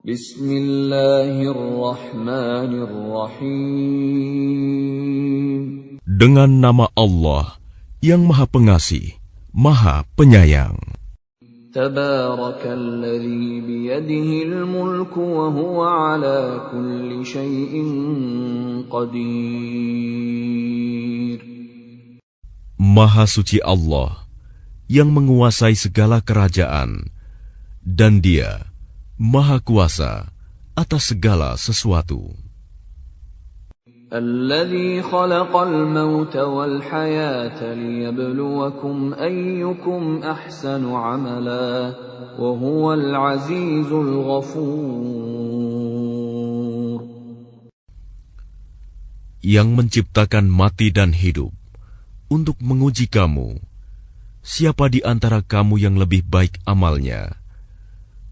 Bismillahirrahmanirrahim. Dengan nama Allah yang Maha Pengasih, Maha Penyayang. Tabarakalladzi biyadihil mulku wa huwa ala kulli syai'in qadir. Maha suci Allah yang menguasai segala kerajaan, dan Dia Maha Kuasa atas segala sesuatu. Alladzi khalaqal mauta wal hayata liyabluwakum ayyukum ahsanu amala wa huwal azizul ghafur. Yang menciptakan mati dan hidup untuk menguji kamu, siapa di antara kamu yang lebih baik amalnya,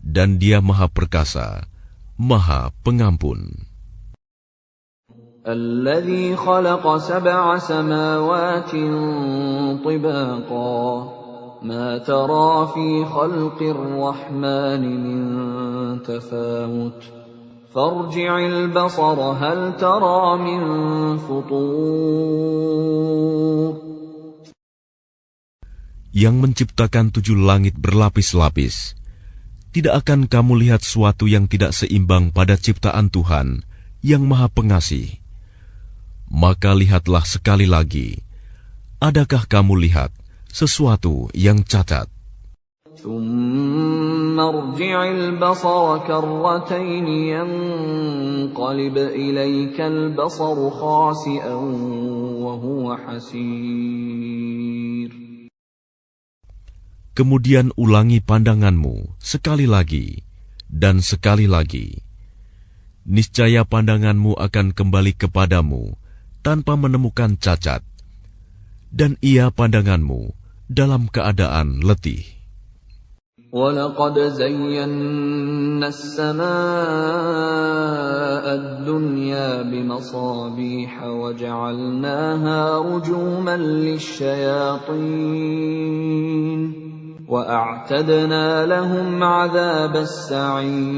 dan Dia Maha Perkasa, Maha Pengampun. Alladzi khalaqa sab'a samawati tibaqa ma tara fi khalqir rahmani min tafawut farji'il basara hal tara min futur. Yang menciptakan 7 langit berlapis-lapis, tidak akan kamu lihat suatu yang tidak seimbang pada ciptaan Tuhan yang Maha Pengasih. Maka lihatlah sekali lagi, adakah kamu lihat sesuatu yang cacat? Thumma arji'il basara karratayn yanqalib ilaykal basaru khasi'an wa huwa hasir. Kemudian ulangi pandanganmu sekali lagi dan sekali lagi. Niscaya pandanganmu akan kembali kepadamu tanpa menemukan cacat, dan ia pandanganmu dalam keadaan letih. وَلَقَدْ زَيَّنَّا السَّمَاءَ الدُّنْيَا بِمَصَابِيحَ وَجَعَلْنَاهَا رُجُومًا لِلشَّيَاطِينِ وَأَعْتَدْنَا لَهُمْ عَذَابَ السَّعِيرِ.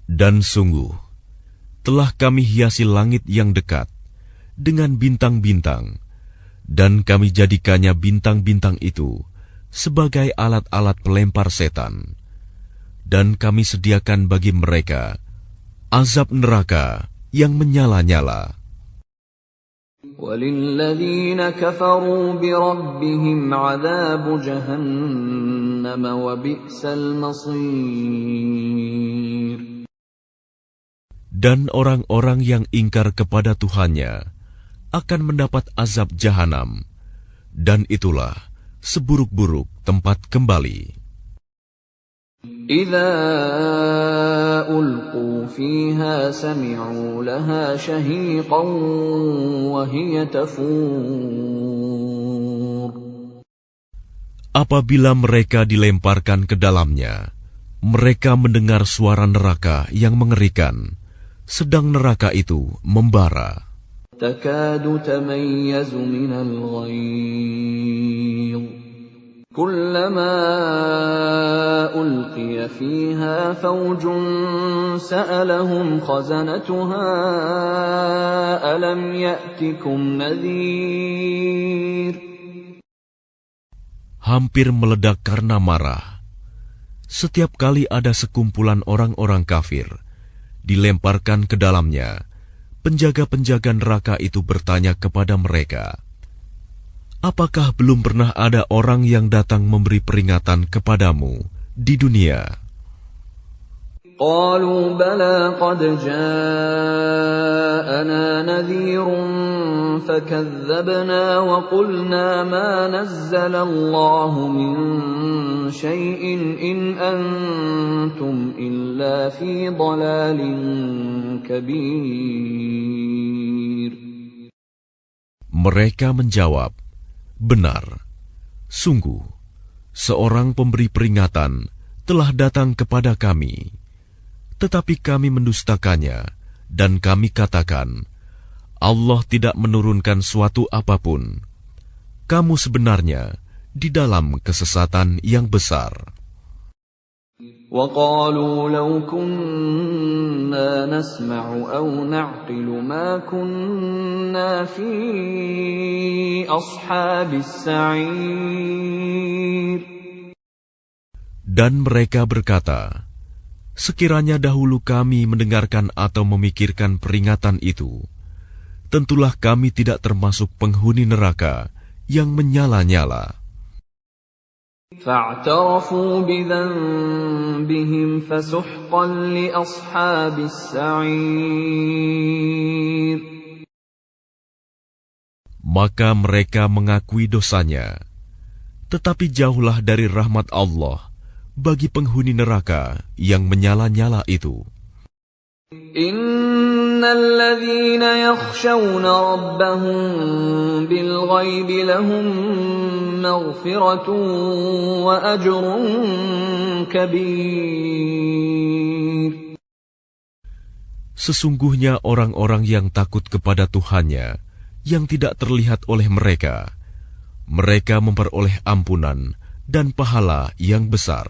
Dan sungguh, telah kami hiasi langit yang dekat dengan bintang-bintang, dan kami jadikannya bintang-bintang itu sebagai alat-alat pelempar setan. Dan kami sediakan bagi mereka azab neraka yang menyala-nyala. وَلِلَّذِينَ كَفَرُوا بِرَبِّهِمْ عَذَابُ جَهَنَّمَ وَبِئْسَ الْمَصِيرُ. Dan orang-orang yang ingkar kepada Tuhannya akan mendapat azab jahanam, dan itulah seburuk-buruk tempat kembali. إِذَا أُلْقُوا فِيهَا سَمِعُوا لَهَا شَهِيقًا وَهِيَ تَفُورُ. Apabila mereka dilemparkan ke dalamnya, mereka mendengar suara neraka yang mengerikan, sedang neraka itu membara. تَكَادُ تَمَيَّزُ مِنَ الْغَيْظِ كُلَّمَا أُلْقِيَ فِيهَا فَوْجٌ سَأَلَهُمْ خَزَنَتُهَا أَلَمْ يَأْتِكُمْ نَذِيرٌ. Hampir meledak karena marah. Setiap kali ada sekumpulan orang-orang kafir dilemparkan ke dalamnya, penjaga-penjaga neraka itu bertanya kepada mereka, apakah belum pernah ada orang yang datang memberi peringatan kepadamu di dunia? قالوا بلى قد جاءنا نذير فكذبنا وقلنا ما نزل الله من شيء إن أنتم إلا في ضلال كبير. Mereka menjawab, benar, sungguh, seorang pemberi peringatan telah datang kepada kami. Tetapi kami mendustakannya, dan kami katakan, Allah tidak menurunkan suatu apapun. Kamu sebenarnya di dalam kesesatan yang besar. وَقَالُوا لَوْ كُنَّا نَسْمَعُ أَوْ نَعْقِلُ مَا كُنَّا فِي أَصْحَابِ السَّعِيرِ. Dan mereka berkata, sekiranya dahulu kami mendengarkan atau memikirkan peringatan itu, tentulah kami tidak termasuk penghuni neraka yang menyala-nyala. فَاعْتَرَفُوا بِذَنبِهِمْ فَسُحْقًا لِأَصْحَابِ السَّعِيرِ. Maka mereka mengakui dosanya, tetapi jauhlah dari rahmat Allah bagi penghuni neraka yang menyala-nyala itu. Innal ladzina yakhshawna rabbahum bil ghaibi lahum maghfiratun wa ajrun kabir. Sesungguhnya orang-orang yang takut kepada Tuhannya yang tidak terlihat oleh mereka, mereka memperoleh ampunan dan pahala yang besar.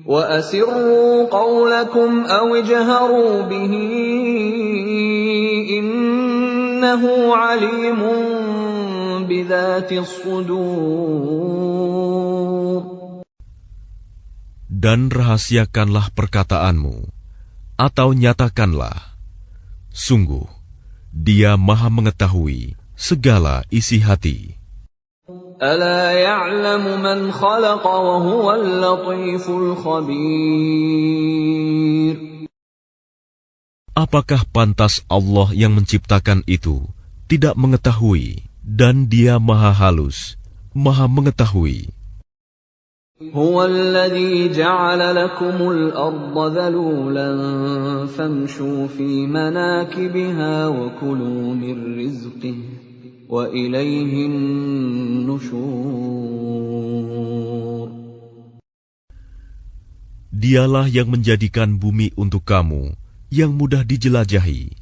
وَأَسِرُّوا قَوْلَكُمْ أَوِ اجْهَرُوا بِهِ إِنَّهُ عَلِيمٌ بِذَاتِ الصُّدُورِ. Dan rahasiakanlah perkataanmu, atau nyatakanlah, sungguh, Dia Maha mengetahui segala isi hati. أَلَا يَعْلَمُ مَنْ خَلَقَ وَهُوَ اللَّطِيفُ الْخَبِيرُ. Apakah pantas Allah yang menciptakan itu tidak mengetahui, dan Dia Maha halus, Maha mengetahui. هُوَ الَّذِي جَعَلَ لَكُمُ الْأَرْضَ ذَلُولًا فَامْشُوا فِي مَنَاكِبِهَا وَكُلُوا مِنْ رِزْقِهِ وَإِلَيْهِ النُّشُورُ. Dialah yang menjadikan bumi untuk kamu yang mudah dijelajahi.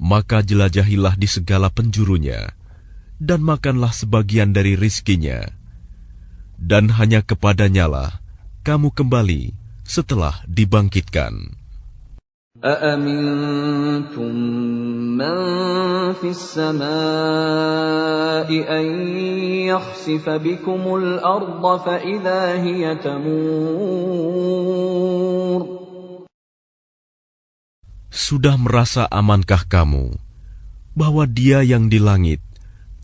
Maka jelajahilah di segala penjurunya, dan makanlah sebagian dari rizkinya. Dan hanya kepadanyalah kamu kembali setelah dibangkitkan. أَأَمِنْتُمْ مَنْ فِي السَّمَاءِ أَنْ يَخْسِفَ بِكُمُ الْأَرْضَ فَإِذَا هِيَ تَمُورُ. Sudah merasa amankah kamu bahwa Dia yang di langit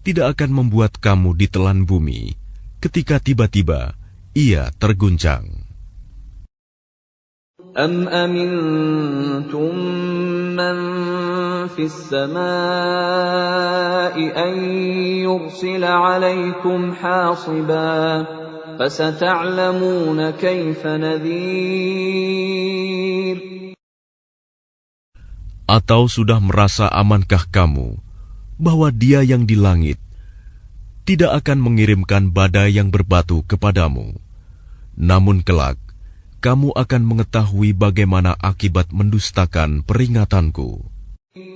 tidak akan membuat kamu ditelan bumi ketika tiba-tiba Ia terguncang? أَمْ أَمِنْتُمْ مَنْ فِي السَّمَاءِ أَنْ يُرْسِلَ عَلَيْكُمْ حَاصِبًا فَسَتَعْلَمُونَ كَيْفَ نَذِيرٌ. Atau sudah merasa amankah kamu bahwa Dia yang di langit tidak akan mengirimkan badai yang berbatu kepadamu, namun kelak kamu akan mengetahui bagaimana akibat mendustakan peringatanku.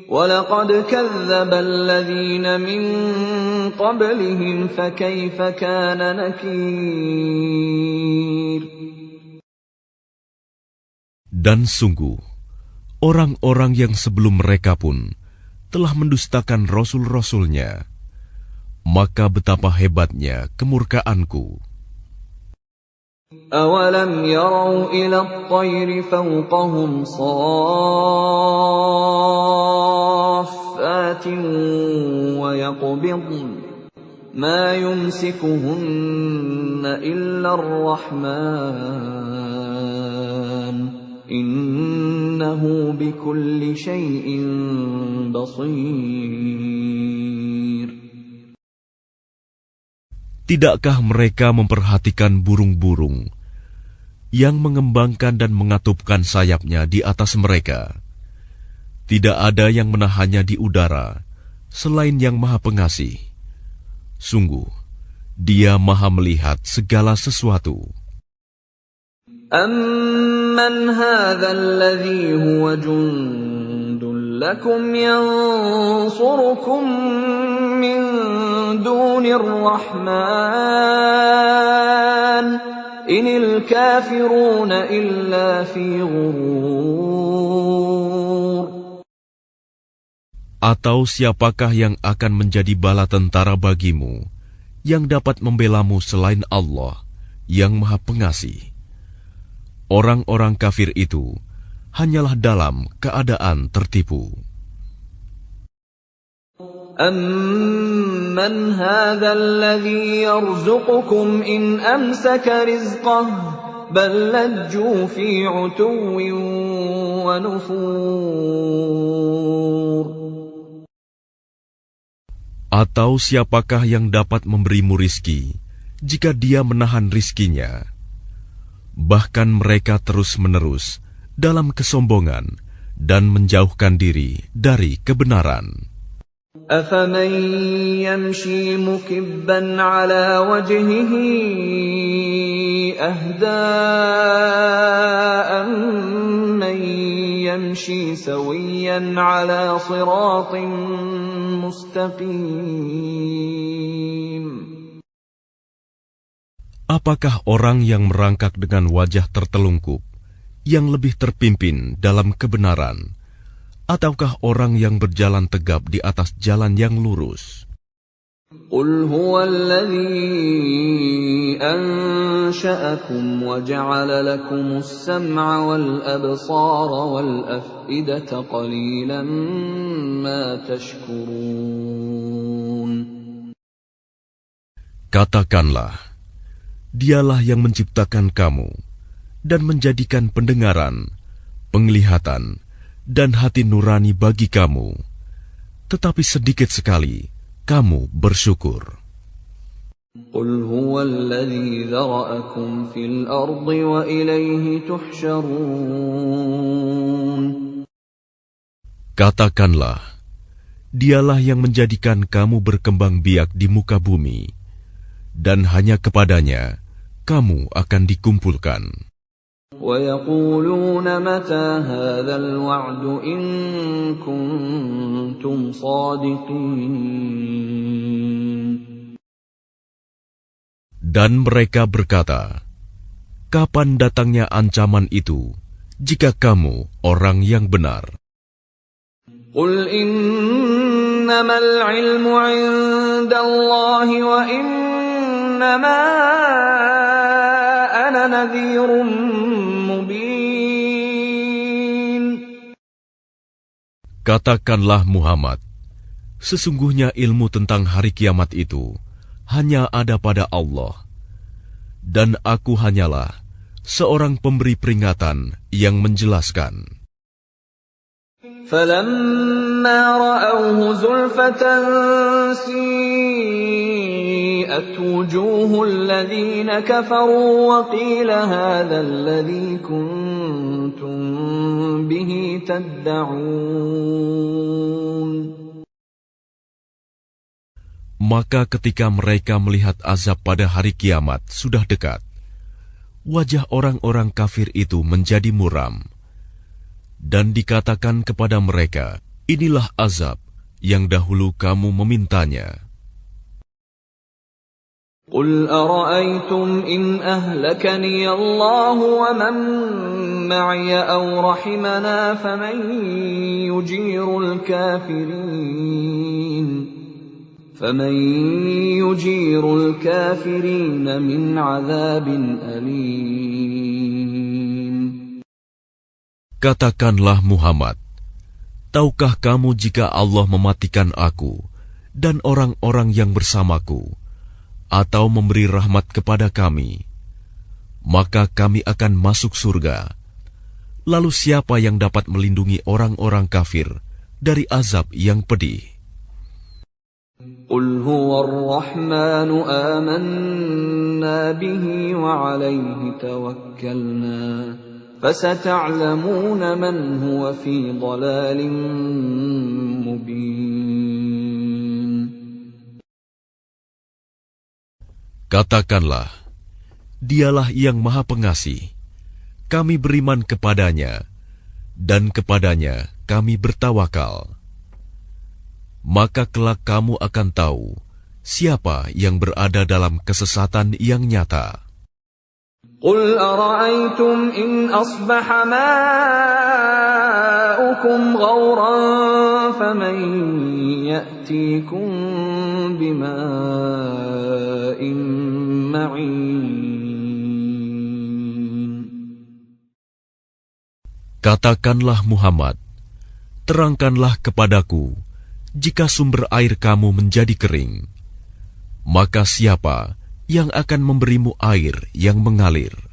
وَلَقَدْ كَذَّبَ الَّذِينَ مِن قَبْلِهِمْ فَكَيْفَ كَانَ نَكِيرِ. Dan sungguh, orang-orang yang sebelum mereka pun telah mendustakan rasul-rasulnya, maka betapa hebatnya kemurkaanku. أَوَلَمْ يَرَوْا إِلَى الطَّيْرِ فَوْقَهُمْ صَافَّاتٍ وَيَقْبِضْنَ مَا يُمْسِكُهُنَّ إِلَّا الرَّحْمَنُ إِنَّهُ بِكُلِّ شَيْءٍ بَصِيرٌ. Tidakkah mereka memperhatikan burung-burung yang mengembangkan dan mengatupkan sayapnya di atas mereka? Tidak ada yang menahannya di udara selain Yang Maha Pengasih. Sungguh, Dia Maha melihat segala sesuatu. أَمَّنْ هَذَا الَّذِي هُوَ جُنْدٌ لَكُمْ يَنْصُرُكُمْ مِنْ دُونِ الرَّحْمَنِ inil kafiruna illa fi ghurur. Atau siapakah yang akan menjadi bala tentara bagimu, yang dapat membelamu selain Allah, yang Maha Pengasih? Orang-orang kafir itu hanyalah dalam keadaan tertipu. Amman hadzal ladzi yarzuqukum in amsaka rizqah bal lajju fi 'utuwwin wa nufur. Atau siapakah yang dapat memberimu rizki jika dia menahan rizkinya? Bahkan mereka terus-menerus dalam kesombongan dan menjauhkan diri dari kebenaran. أَفَمَنْ يَمْشِي مُكِبًّا عَلَى وَجْهِهِ أَهْدَىٰ أَمَّن يَمْشِي سَوِيًّا عَلَى صِرَاطٍ مُسْتَقِيمٍ. Apakah orang yang merangkak dengan wajah tertelungkup yang lebih terpimpin dalam kebenaran, ataukah orang yang berjalan tegap di atas jalan yang lurus? قُلْ هُوَ الَّذِي أَنشَأَكُمْ وَجَعَلَ لَكُمُ السَّمْعَ وَالْأَبْصَارَ وَالْأَفْئِدَةَ قَلِيلًا مَا تَشْكُرُونَ. Katakanlah, Dialah yang menciptakan kamu dan menjadikan pendengaran, penglihatan, dan hati nurani bagi kamu, tetapi sedikit sekali kamu bersyukur. قُلْ هُوَ الَّذِي ذَرَأَكُمْ فِي الْأَرْضِ وَإِلَيْهِ تُحْشَرُونَ. Katakanlah, Dialah yang menjadikan kamu berkembang biak di muka bumi, dan hanya kepadanya kamu akan dikumpulkan. وَيَقُولُونَ مَتَى هَذَا الْوَعْدُ إِن كُنتُمْ صَادِقِينَ. Dan mereka berkata, kapan datangnya ancaman itu, jika kamu orang yang benar? قُلْ إِنَّمَا الْعِلْمُ عِندَ اللَّهِ وَإِنَّمَا أَنَا نَذِيرٌ مُبِينٌ. Katakanlah Muhammad, sesungguhnya ilmu tentang hari kiamat itu hanya ada pada Allah, dan aku hanyalah seorang pemberi peringatan yang menjelaskan. فَلَمَّا رَأَوْهُ زُلْفَةً سِيئَتْ وُجُوهُ الَّذِينَ كَفَرُوا وَقِيلَ هَذَا الَّذِي كُنتُم بِهِ تَدَّعُونَ. Maka ketika mereka melihat azab pada hari kiamat sudah dekat, wajah orang-orang kafir itu menjadi muram, dan dikatakan kepada mereka, inilah azab yang dahulu kamu memintanya. قُلْ أَرَأَيْتُمْ إِنْ أَهْلَكَنِيَ اللَّهُ وَمَنْ مَعِيَ أَوْ رَحِمَنَا فَمَنْ يُجِيرُ الْكَافِرِينَ مِنْ عَذَابٍ أَلِيمٍ. Katakanlah Muhammad, tahukah kamu jika Allah mematikan aku dan orang-orang yang bersamaku, atau memberi rahmat kepada kami, maka kami akan masuk surga. Lalu siapa yang dapat melindungi orang-orang kafir dari azab yang pedih? قُلْ هُوَ الرَّحْمَنُ آمَنَّا بِهِ وَعَلَيْهِ تَوَكَّلْنَا فَسَتَعْلَمُونَ مَنْ هُوَ فِي ضَلَالٍ مُبِينٍ. Katakanlah, Dialah yang Maha Pengasih. Kami beriman kepadanya, dan kepadanya kami bertawakal. Maka kelak kamu akan tahu siapa yang berada dalam kesesatan yang nyata. قل أرأيتم إن أصبح ماؤكم غورا فمن يأتيكم بماء معين. Katakanlah Muhammad, terangkanlah kepadaku jika sumber air kamu menjadi kering, maka siapa yang akan memberimu air yang mengalir?